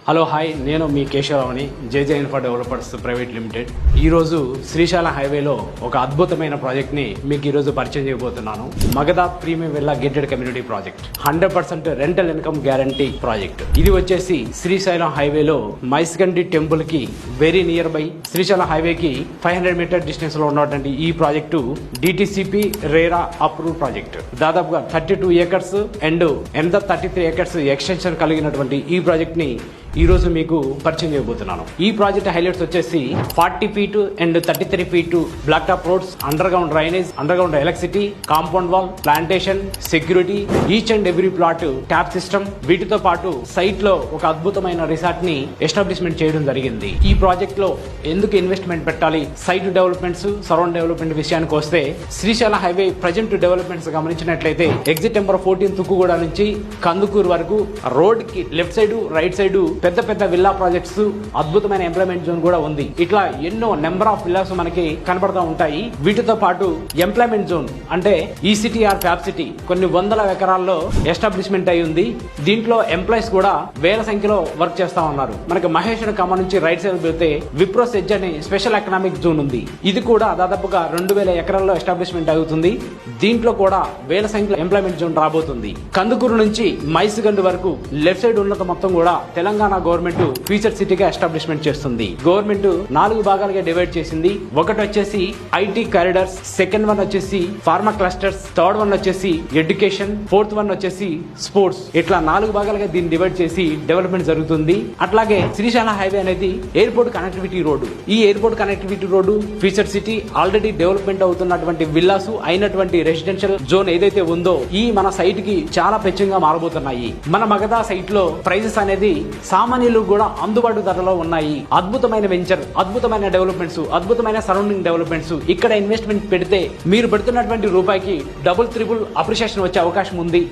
Hello hi, నేను మీ కేశవరావుని, జేజే infra developers private limited. ఈరోజు శ్రీశైలం హైవేలో ఒక అద్భుతమైన ప్రాజెక్ట్ని మీకు ఈరోజు పరిచయం చేయబోతున్నాను. Magadha premium villa gated community project, 100% rental income guarantee project. ఇది వచ్చేసి శ్రీశైలం హైవేలో మైస్గండి టెంపుల్ కి వెరీ నియర్ బై, శ్రీశైలం హైవేకి 500 మీటర్ డిస్టెన్స్ లో ఉన్నటువంటి ఈ project DTCP RERA approve project. దాదాపుగా 32 ఏకర్స్ అండ్ 33 ఏకర్స్ ఎక్స్టెన్షన్ కలిగినటువంటి ఈ ప్రాజెక్ట్ ని ఈ రోజు మీకు పరిచయం చేయబోతున్నాను. ఈ ప్రాజెక్ట్ హైలైట్స్ వచ్చేసి 40 feet and 33 feet black top roads, underground drainage, underground electricity, compound wall, plantation, security, each and every plot tap system. వీటితో పాటు సైట్ లో ఒక అద్భుతమైన రిసార్ట్ ని ఎస్టాబ్లిష్మెంట్ చేయడం జరిగింది. ఈ ప్రాజెక్ట్ లో ఎందుకు ఇన్వెస్ట్మెంట్ పెట్టాలి, సైట్ డెవలప్మెంట్స్, సరౌండ్ డెవలప్మెంట్ విషయానికి వస్తే, శ్రీశైలం హైవే ప్రజెంట్ డెవలప్మెంట్స్ గమనించినట్లయితే ఎగ్జిట్ నెంబర్ 14 తుక్కుగూడ నుంచి కందుకూరు వరకు రోడ్ కి లెఫ్ట్ సైడ్, రైట్ సైడ్ పెద్ద పెద్ద విల్లా ప్రాజెక్ట్స్, అద్భుతమైన ఎంప్లాయ్మెంట్ జోన్ కూడా ఉంది. ఇట్లా ఎన్నో నెంబర్ ఆఫ్ విల్లాస్ మనకి కనబడతా ఉంటాయి. వీటితో పాటు ఎంప్లాయ్మెంట్ జోన్ అంటే ఈసిటీఆర్ ఫ్యాబ్ సిటీ కొన్ని వందల ఎకరాల్లో ఎస్టాబ్లిష్మెంట్ అయి ఉంది. దీంట్లో ఎంప్లాయీస్ కూడా వేల సంఖ్యలో వర్క్ చేస్తా ఉన్నారు. మనకి మహేశ్వర కమ్మ నుంచి రైట్ సైడ్ వెళ్తే విప్రో సెజ్ అనే స్పెషల్ ఎకనామిక్ జోన్ ఉంది. ఇది కూడా దాదాపుగా 2000 ఎకరాల్లో ఎస్టాబ్లిష్మెంట్ అవుతుంది. దీంట్లో కూడా వేల సంఖ్యలో ఎంప్లాయ్మెంట్ జోన్ రాబోతుంది. కందుకూరు నుంచి మైసుగండి వరకు లెఫ్ట్ సైడ్ ఉన్నత మొత్తం కూడా తెలంగాణ గవర్నమెంట్ ఫ్యూచర్ సిటీగా ఎస్టాబ్లిష్మెంట్ చేస్తుంది. గవర్నమెంట్ 4 భాగాలుగా డివైడ్ చేసింది. ఒకటి వచ్చేసి ఐటీ కారిడార్స్, సెకండ్ వన్ వచ్చేసి ఫార్మా క్లస్టర్స్, థర్డ్ వన్ వచ్చేసి ఎడ్యుకేషన్, ఫోర్త్ వన్ వచ్చేసి స్పోర్ట్స్. ఇట్లా 4 భాగాలుగా దీన్ని డివైడ్ చేసి డెవలప్మెంట్ జరుగుతుంది. అట్లాగే శ్రీశైలం హైవే అనేది ఎయిర్పోర్ట్ కనెక్టివిటీ రోడ్డు. ఈ airport connectivity road, future city, already development అవుతున్నటువంటి విల్లాస్ అయినటువంటి రెసిడెన్షియల్ జోన్ ఏదైతే ఉందో ఈ మన సైట్ కి చాలా పెచ్చంగా మారబోతున్నాయి. మన మగధ సైట్ లో ప్రైజెస్ అనేది సామాన్యులు కూడా అందుబాటు ధరలో ఉన్నాయి. అద్భుతమైన వెంచర్, అద్భుతమైన డెవలప్మెంట్స్, అద్భుతమైన సరౌండింగ్ డెవలప్మెంట్స్. ఇక్కడ ఇన్వెస్ట్మెంట్ పెడితే మీరు పెడుతున్నటువంటి రూపాయికి డబుల్, త్రిబుల్ అప్రిషియేషన్ వచ్చే అవకాశం ఉంది.